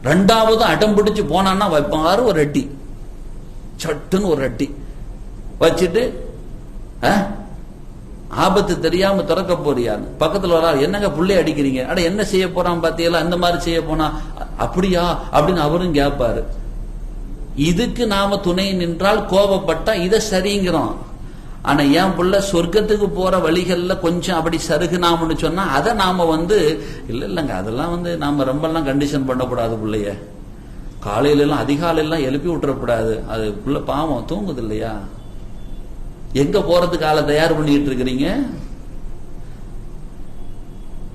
ரெண்டாவது அடம் பிடிச்சு போனான்னா வைப்பாரு ஒரு அட்டி, சட்டுன்னு ஒரு அட்டி வச்சுட்டு ஆபத்து தெரியாம திறக்க போறியான்னு பக்கத்துல வர, என்னங்க புள்ளை அடிக்கிறீங்க, அட என்ன செய்ய போறான் பாத்தீங்களா, அந்த மாதிரி செய்ய போனா அப்படியா அப்படின்னு அவரும் கேட்பாரு. இதுக்கு நாம துணை நின்றால் கோபப்பட்டா இதை சரிங்கிறோம். ஆனா என் புள்ள சொர்க்கத்துக்கு போற வழிகள்ல கொஞ்சம் அப்படி சருகுனாம்னு சொன்னா அதை நாம இல்லங்க, அதெல்லாம் நாம ரொம்ப எல்லாம் கண்டிஷன் பண்ணக்கூடாது. பிள்ளைய காலையில எல்லாம் அதிகாலையெல்லாம் எழுப்பி விட்டுறக்கூடாது, அது புள்ள பாவம் தூங்குது இல்லையா. எங்க போறதுக்கு ஆளை தயார் பண்ணிட்டு இருக்கிறீங்க?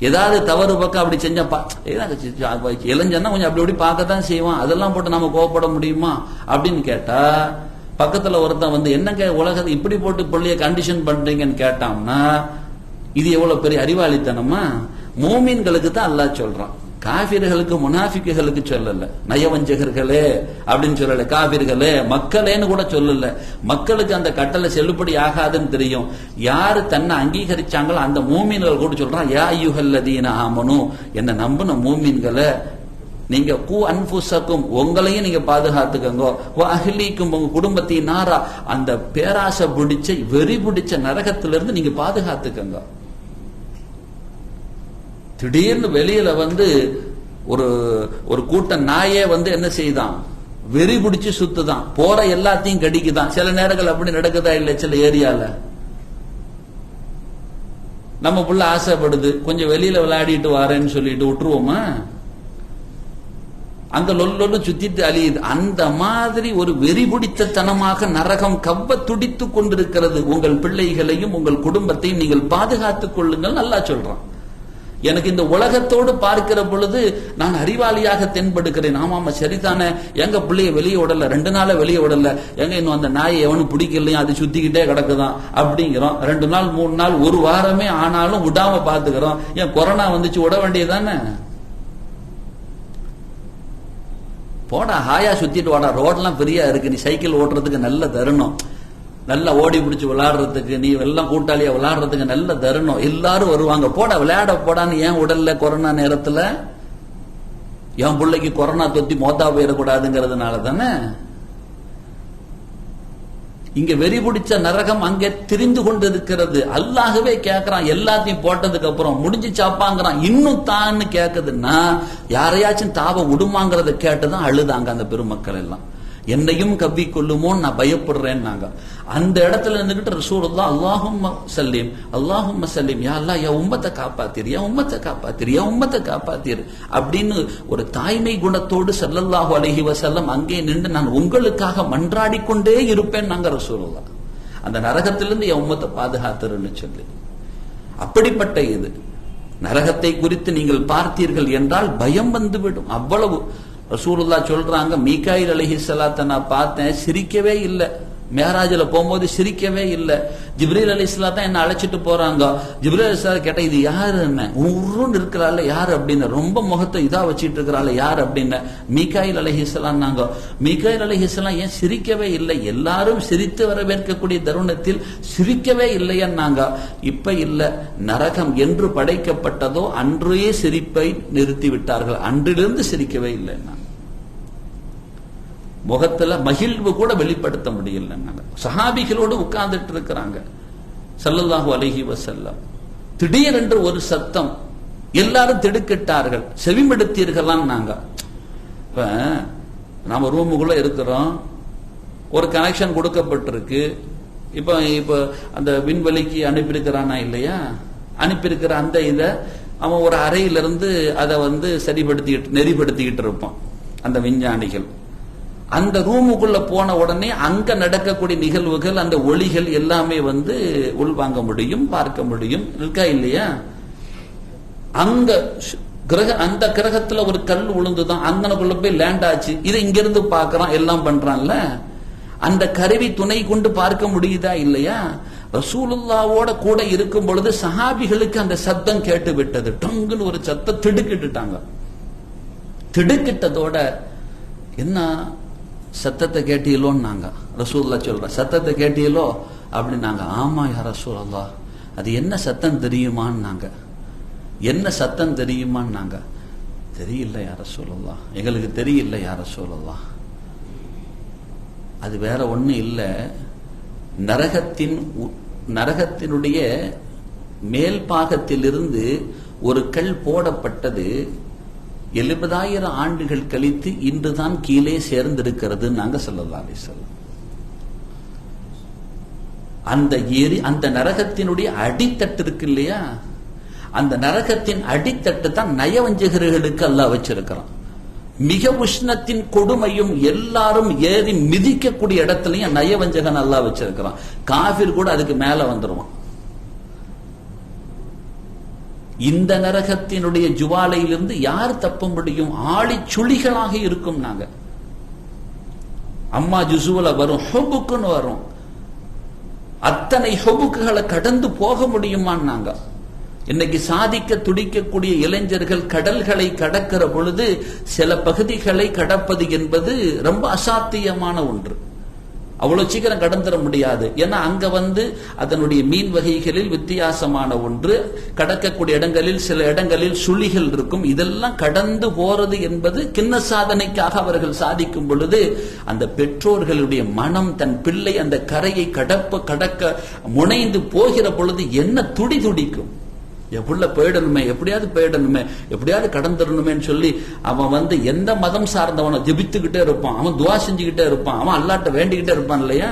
ஏதாவது தவறு பக்கம் அப்படி செஞ்சா இளைஞன்னா கொஞ்சம் அப்படி அப்படி பார்க்கத்தான் செய்வான், அதெல்லாம் போட்டு நாம கோவப்பட முடியுமா அப்படின்னு கேட்டா, பக்கத்துல ஒருத்தன் என்னங்க உலகத்தை இப்படி போட்டு பிள்ளைய கண்டிஷன் பண்றீங்கன்னு கேட்டான்னா, இது எவ்வளவு பெரிய அறிவாளித்தனமா? மூமின்களுக்கு தான் அல்லாஹ் சொல்றான், காபிர்களுக்கு முனாஃபிக்குகளுக்கு சொல்லல, நயவஞ்சகர்களே அப்படின்னு சொல்லல, காபிர்களே மக்களேன்னு கூட சொல்லல. மக்களுக்கு அந்த கட்டளை செல்லுபடி ஆகாதுன்னு தெரியும். யாரு தன்னை அங்கீகரிச்சாங்களோ அந்த மூமின்கள் கூட சொல்றான், யா அய்யுஹல்லதீன ஆமனூ, என்ன நம்பின மூமின்களை நீங்க கூ அன்ஃபுஸக்கும், உங்களையும் நீங்க பாதுகாத்துக்கங்க, வ அஹ்லீக்கும், உங்க குடும்பத்தையும் நாரா, அந்த பேராசை பிடிச்ச வெறி பிடிச்ச நரகத்திலிருந்து நீங்க பாதுகாத்துக்கங்க. திடீர்னு வெளியில ஒரு கூட்டம் நாயே என்ன செய்தான், வெறி பிடிச்சு சுத்துதான், போற எல்லாத்தையும் கடிக்குதான். சில நேரங்கள் அப்படி நடக்குதா இல்ல சில ஏரியால? நம்ம புள்ள ஆசைப்படுது, கொஞ்சம் வெளியில விளையாடிட்டு வரேன்னு சொல்லிட்டு விட்டுருவோமா? அங்க லொல்லொன்னு சுத்திட்டு அழியுது. அந்த மாதிரி ஒரு வெறி பிடித்தனமாக நரகம் கவ்வ துடித்து கொண்டிருக்கிறது. உங்கள் பிள்ளைகளையும் உங்கள் குடும்பத்தையும் நீங்கள் பாதுகாத்துக் கொள்ளுங்கள் நல்லா சொல்றான். எனக்கு இந்த உலகத்தோடு பார்க்கிற பொழுது நான் அறிவாளியாக தென்படுகிறேன். ஆமாமா சரிதானே, எங்க பிள்ளைய வெளியே விடல, 2 நாள வெளியே விடல, எங்க இன்னும் அந்த நாயை எவனும் பிடிக்கலையும், அது சுத்திக்கிட்டே கிடக்குதான் அப்படிங்கிறோம். 2 நாள் 3 நாள் 1 வாரமே ஆனாலும் விடாம பாத்துக்கிறோம். ஏன் கொரோனா வந்துச்சு, விட வேண்டியதானே? போடா ஹாயா சுத்திட்டு வாடா, ரோடெல்லாம் ஃப்ரீயா இருக்கு, நீ சைக்கிள் ஓட்டுறதுக்கு நல்ல தருணம், நல்லா ஓடி பிடிச்சி விளையாடுறதுக்கு, நீ எல்லாம் கூட்டாளியா விளையாடுறதுக்கு நல்ல தருணம், எல்லாரும் வருவாங்க, போடா விளையாட போடான்னு ஏன் உடல்ல கொரோனா நேரத்துல? என் பிள்ளைக்கு கொரோனா தொத்தி மோத்தா போயிடக்கூடாதுங்கிறதுனால தானே. இங்க வெறி பிடிச்ச நரகம் அங்கே திரிந்து கொண்டு இருக்கிறது. அல்லாஹ்வே கேட்கிறான், எல்லாத்தையும் போட்டதுக்கு அப்புறம் முடிஞ்சு சாப்பாங்கிறான், இன்னும் தான்னு கேக்குதுன்னா யாரையாச்சும் தாவ விடுமாங்கிறத கேட்டுதான் அழுதாங்க அந்த பெருமக்கள் எல்லாம். என்னையும் கவ்வி கொள்ளுமோன்னு நான் பயப்படுறேன். நாங்க அந்த இடத்துல இருந்துகிட்டு ரசூலுல்லாஹ் அல்லாஹும்ம சல்லிம் அல்லாஹும்ம சல்லிம், யா அல்லாஹ் யா உம்மத்தை காப்பாத்திரு, யா உம்மத்தை காப்பாத்திரு, யா உம்மத்தை காப்பாத்திரு அப்படின்னு ஒரு தாய்மை குணத்தோடு ஸல்லல்லாஹு அலைஹி வஸல்லம் அங்கே நின்று நான் உங்களுக்காக மன்றாடி கொண்டே இருப்பேன் நாங்க ரசூலுல்லாஹ், அந்த நரகத்திலிருந்து என் உம்மத்தை பாதுகாத்துருன்னு சொல்லி. அப்படிப்பட்ட இது நரகத்தை குறித்து நீங்கள் பார்த்தீர்கள் என்றால் பயம் வந்துவிடும். அவ்வளவு ரசூலுல்லாஹ் சொல்றாங்க, மீகாயில் அலைஹிஸ்ஸலாத்தை நான் பார்த்தேன், சிரிக்கவே இல்லை. மேராஜில போகும்போது சிரிக்கவே இல்லை. ஜிப்ரீல் அலைஹிஸ்ஸலாம் தான் என்ன அழைச்சிட்டு போறாங்க. ஜிப்ரீல் அலைஹிஸ்ஸலாம் கேட்ட, இது யாரு? என்ன உருன்னு இருக்கிறாள் யாரு அப்படின்னு, ரொம்ப முகத்தை இதா வச்சிட்டு இருக்கிறாள் யாரு அப்படின்னு. மீகாயில் அலைஹிஸ்ஸலாம் நாங்க. மீகாயில் அலைஹிஸ்ஸலாம் ஏன் சிரிக்கவே இல்லை? எல்லாரும் சிரித்து வரவேற்கக்கூடிய தருணத்தில் சிரிக்கவே இல்லையன்னாங்க. இப்ப இல்ல, நரகம் என்று படைக்கப்பட்டதோ அன்றே சிரிப்பை நிறுத்தி விட்டார்கள், அன்றிலிருந்து சிரிக்கவே இல்லைன்னா. முகத்துல மகிழ்வு கூட வெளிப்படுத்த முடியல. சஹாபிகளோடு உட்கார்ந்துட்டு இருக்கிறாங்க ஸல்லல்லாஹு அலைஹி வஸல்லம். திடீரென்று ஒரு சத்தம், எல்லாரும் திடுக்கிட்டார்கள். செவிமடுத்தீர்களாம் நாங்க. இப்ப நாம ரூமுக்குள்ள இருக்கிறோம், ஒரு கனெக்ஷன் கொடுக்கப்பட்டிருக்கு. இப்ப அந்த விண்வெளிக்கு அனுப்பியிருக்கிறானா இல்லையா, அனுப்பியிருக்கிற அந்த இத அவன் ஒரு அறையிலிருந்து அதை சரிப்படுத்திக்கிட்டு நெறிப்படுத்திக்கிட்டு இருப்பான் அந்த விஞ்ஞானிகள். அந்த ரூமுக்குள்ள போன உடனே அங்க நடக்கக்கூடிய நிகழ்வுகள், அந்த ஒளிகள் எல்லாமே உள்வாங்க முடியும், பார்க்க முடியும், இருக்கா இல்லையா? அங்க அந்த கிரகத்துல ஒரு கல் விழுந்துதான், அங்கனக்குள்ள போய் லேண்ட் ஆச்சு, இதை இங்க இருந்து பாக்குறான், எல்லாம் பண்றான்ல. அந்த கருவி துணை கொண்டு பார்க்க முடியுதா இல்லையா? ரசூலுல்லாவோட கூட இருக்கும் பொழுது சஹாபிகளுக்கு அந்த சத்தம் கேட்டு விட்டது. டங்குன்னு ஒரு சத்தம், திடுக்கிட்டுட்டாங்க. திடுக்கிட்டதோட, என்ன சத்தத்தை கேட்டீங்களோன்னு நாங்க. ரசூலுல்லாஹ் சொல்ற, சத்தத்தை கேட்டீங்களோ அப்படின்னாங்க. ஆமா யா ரசூலுல்லாஹ், அது என்ன சத்தம் தெரியுமான்னு நாங்க. என்ன சத்தம் தெரியுமான்னு நாங்க. தெரியல யா ரசூலுல்லாஹ், எங்களுக்கு தெரியல யா ரசூலுல்லாஹ். அது வேற ஒண்ணு இல்ல, நரகத்தினுடைய மேல் பாகத்திலிருந்து ஒரு கல் போடப்பட்டது 70,000 ஆண்டுகள் கழித்து இன்றுதான் கீழே சேர்ந்திருக்கிறது நாங்க ஸல்லல்லாஹு அலைஹி வஸல்லம். அந்த நரகத்தினுடைய அடித்தட்டு இருக்கு இல்லையா, அந்த நரகத்தின் அடித்தட்டு தான் நயவஞ்சகர்களுக்கு அல்லாஹ் வச்சிருக்கிறான். மிக உஷ்ணத்தின் கொடுமையும் எல்லாரும் ஏறி மிதிக்கக்கூடிய இடத்துலயும் நயவஞ்சகன் அல்லாஹ் வச்சிருக்கிறான். காஃபிர் கூட அதுக்கு மேல வந்துருவான். இந்த நரகத்தினுடைய ஜுவாலையிலிருந்து யார் தப்ப முடியும்? ஆளி சுழிகளாக இருக்கும். நாங்க அம்மா ஜுசுவல வரும், ஹொபுக்குன்னு வரும். அத்தனை ஹொபுக்குகளை கடந்து போக முடியுமான்னாங்க. இன்னைக்கு சாதிக்க துடிக்கக்கூடிய இளைஞர்கள் கடல்களை கடக்கிற பொழுது சில பகுதிகளை கடப்பது என்பது ரொம்ப அசாத்தியமான ஒன்று. அவ்வளவு சீக்கிரம் கடந்துட முடியாது. ஏன்னா அங்க அதனுடைய மீன் வகைகளில் வித்தியாசமான ஒன்று, கடக்கக்கூடிய இடங்களில் சில இடங்களில் சுழிகள் இருக்கும். இதெல்லாம் கடந்து போறது என்பது கிண்ண சாதனைக்காக அவர்கள் சாதிக்கும் பொழுது அந்த பெற்றோர்களுடைய மனம் தன் பிள்ளை அந்த கரையை கடக்க முனைந்து போகிற பொழுது என்ன துடிக்கும். எப்புள்ள போயிடணுமே, எப்படியாவது போயிடணுமே, எப்படியாவது கடந்துடணுமேன்னு சொல்லி அவன் எந்த மதம் சார்ந்தவனை ஜெபித்துக்கிட்டே இருப்பான், அவன் துவா செஞ்சுக்கிட்டே இருப்பான், அவன் அல்லாஹ்ட்ட வேண்டிக்கிட்டே இருப்பான் இல்லையா?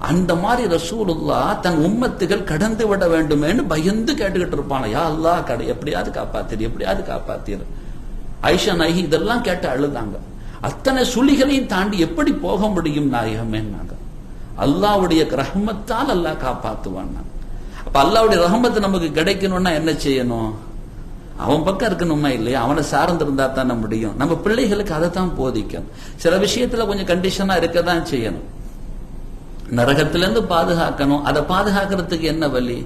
அந்த மாதிரி ரசூலுல்லாஹ் தன் உம்மத்துகள் கடந்து விட வேண்டுமேன்னு பயந்து கேட்டுக்கிட்டு இருப்பாங்க. யா அல்லாஹ் எப்படியாவது காப்பாத்திரு, எப்படியாவது காப்பாத்திரு. ஆயிஷா நாயகி இதெல்லாம் கேட்டு அழுதாங்க. அத்தனை சுழிகளையும் தாண்டி எப்படி போக முடியும் நாயகமேன்னாங்க. அல்லாஹ்வுடைய ரஹ்மத்தால் அல்லாஹ் காப்பாத்துவான். அப்ப அல்லாஹ்வுடைய ரஹ்மத்து நமக்கு கிடைக்கணும்னா என்ன செய்யணும்? அவன் பக்கம் இருக்கணுமா இல்லையா? அவனை சார்ந்திருந்தா தானே முடியும். நம்ம பிள்ளைகளுக்கு அதை தான் போதிக்கணும். சில விஷயத்துல கொஞ்சம் கண்டிஷனா இருக்கதான் செய்யணும். நரகத்திலிருந்து பாதுகாக்கணும். அதை பாதுகாக்கிறதுக்கு என்ன வழி?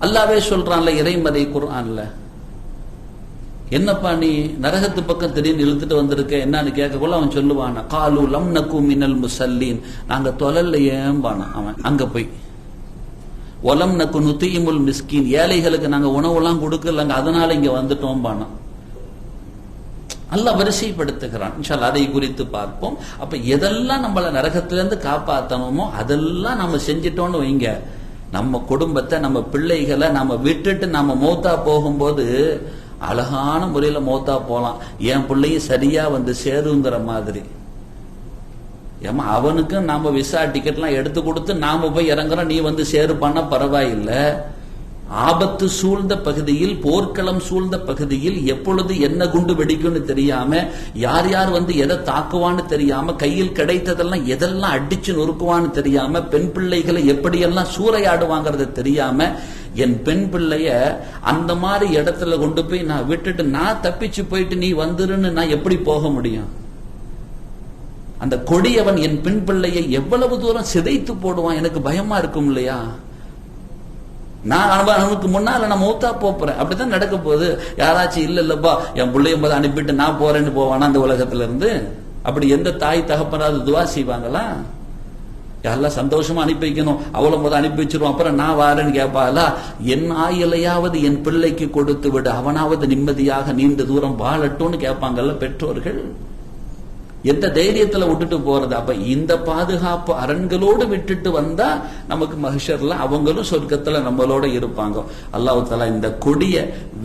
அல்லாஹ்வே சொல்றான்ல இறைமறை குர்ஆன்ல, என்னப்பா நீ நரகத்து பக்கம் திடீர்னு இழுத்துட்டு வந்திருக்க என்னன்னு கேட்கக்குள்ள அவன் சொல்லுவான், காலு லம் நகு மினல் முஸல்லீன், நாங்க தொழல்லையேம்பானா அவன். அங்க போய் ஒலம் நக்கு நுத்தீமுல் மிஸ்கீன், ஏழைகளுக்கு நாங்க உணவுலாம் கொடுக்கலங்க, அதனால இங்க வந்துட்டோம் பானா. அல்லாஹ் வரிசைப்படுத்துகிறான். இன்ஷா அல்லாஹ் அதை குறித்து பார்ப்போம். அப்ப எதெல்லாம் நம்மள நரகத்திலிருந்து காப்பாத்தணுமோ அதெல்லாம் நம்ம செஞ்சிட்டோம்னு வைங்க, நம்ம குடும்பத்தை நம்ம பிள்ளைகளை நம்ம விட்டுட்டு நம்ம மௌத்தா போகும்போது அழகான முறையில மௌத்தா போலாம். என் பிள்ளையும் சரியா வந்து சேருங்கிற மாதிரி. ஏமா அவனுக்கும் நாம விசா டிக்கெட்லாம் எடுத்து கொடுத்து நாம போய் இறங்குறோம், நீ வந்து சேருப்பான்னா பரவாயில்லை. ஆபத்து சூழ்ந்த பகுதியில், போர்க்களம் சூழ்ந்த பகுதியில் எப்பொழுது என்ன குண்டு வெடிக்கும்னு தெரியாம, யார் யார் வந்து எதை தாக்குவான்னு தெரியாம, கையில் கிடைத்ததெல்லாம் எதெல்லாம் அடிச்சு நொறுக்குவான்னு தெரியாம, பெண் பிள்ளைகளை எப்படியெல்லாம் சூறையாடுவாங்கிறது தெரியாம, என் பெண் பிள்ளைய அந்த மாதிரி இடத்துல கொண்டு போய் நான் விட்டுட்டு நான் தப்பிச்சு போயிட்டு நீ வந்துருன்னு நான் எப்படி போக முடியும்? அந்த கொடியவன் என் பெண் பிள்ளையை எவ்வளவு தூரம் சிதைத்து போடுவான், எனக்கு பயமா இருக்கும் இல்லையா? நான் அவனுக்கு முன்னால நான் மௌத்தா போறேன், அப்படித்தான் நடக்க போகுது. யாராச்சும் இல்லப்பா என் பிள்ளைய போது அனுப்பிட்டு நான் போறேன்னு போவானா அந்த உலகத்துல இருந்து? அப்படி எந்த தாய் தகப்பனாவது துவா செய்வாங்களா? யாரெல்லாம் சந்தோஷமா அனுப்பி வைக்கணும், அவ்வளவு போது அனுப்பி வச்சிருவோம், அப்புறம் நான் வாரேன்னு கேட்பாளா? என் ஆயிலையாவது என் பிள்ளைக்கு கொடுத்து விடு, அவனாவது நிம்மதியாக நீண்ட தூரம் வாழட்டும்னு கேட்பாங்கல்ல பெற்றோர்கள். எந்த தைரியத்துல விட்டுட்டு போறது? அப்ப இந்த பாதுகாப்பு அரண்களோடு விட்டுட்டு வந்தா நமக்கு மஹ்ஷர்ல அவங்களும் சொர்க்கத்துல நம்மளோட இருப்பாங்க. அல்லாஹ் தஆலா இந்த கொடிய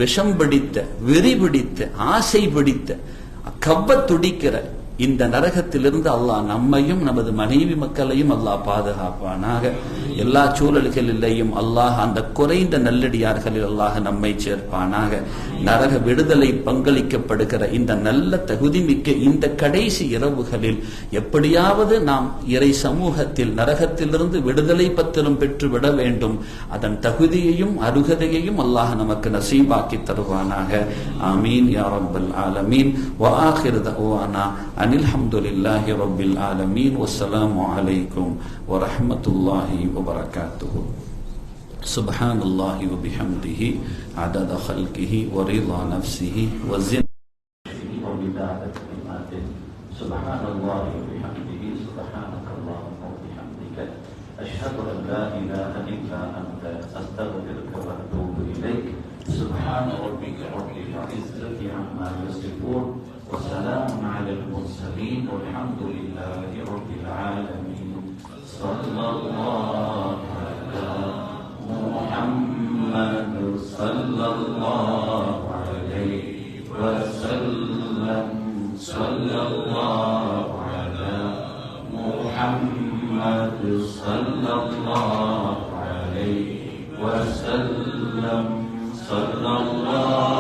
விஷம் பிடித்த, வெறி பிடித்த, ஆசை பிடித்த, கவ்வ துடிக்கிற இந்த நரகத்திலிருந்து அல்லாஹ் நம்மையும் நமது மனைவி மக்களையும் அல்லாஹ் பாதுகாப்பானாக. எல்லா சூழல்களிலேயும் அல்லாஹ் அந்த குறைந்த நல்லடியார்களில் அல்லாஹ் நம்மை சேர்ப்பானாக. நரக விடுதலை பங்களிக்கப்படுகிற இந்த நல்ல தகுதிமிக்க இந்த கடைசி இரவுகளில் எப்படியாவது நாம் இறை சமூகத்தில் நரகத்திலிருந்து விடுதலை பத்திரம் பெற்று விட வேண்டும். அதன் தகுதியையும் அருகதையையும் அல்லாஹ் நமக்கு நசீபாக்கி தருவானாக. ஆமீன் யா ரப்பல் ஆலமீன். வ ஆகிரு தஅவானா அல்ஹம்துலில்லாஹி ரப்பில் ஆலமீன். வஸ்ஸலாமு அலைக்கும் வரஹ்மத்துல்லாஹி வபரகாத்துஹு. சுப்ஹானல்லாஹி வபிஹம்திஹி அதத ஹல்கிஹி வரிதா நஃப்ஸிஹி வஸினதஹி வமிதாதத் கலிமாத்திஹி. சுப்ஹானல்லாஹி வபிஹம்திஹி சுப்ஹானக்கல்லாஹும்ம வபிஹம்திக அஷ்ஹது அன் லா இலாஹா இல்லா அன்த அஸ்தக்ஃபிருக வ அத்தூபு இலைக். சுப்ஹான ரப்பிக ரப்பில் இஸ்ஸத்தி அம்மா யசிஃபூன் وسلام على المرسلين والحمد لله رب العالمين. صلى الله على محمد صلى الله عليه وسلم. صلى الله على محمد صلى الله عليه وسلم. صلى الله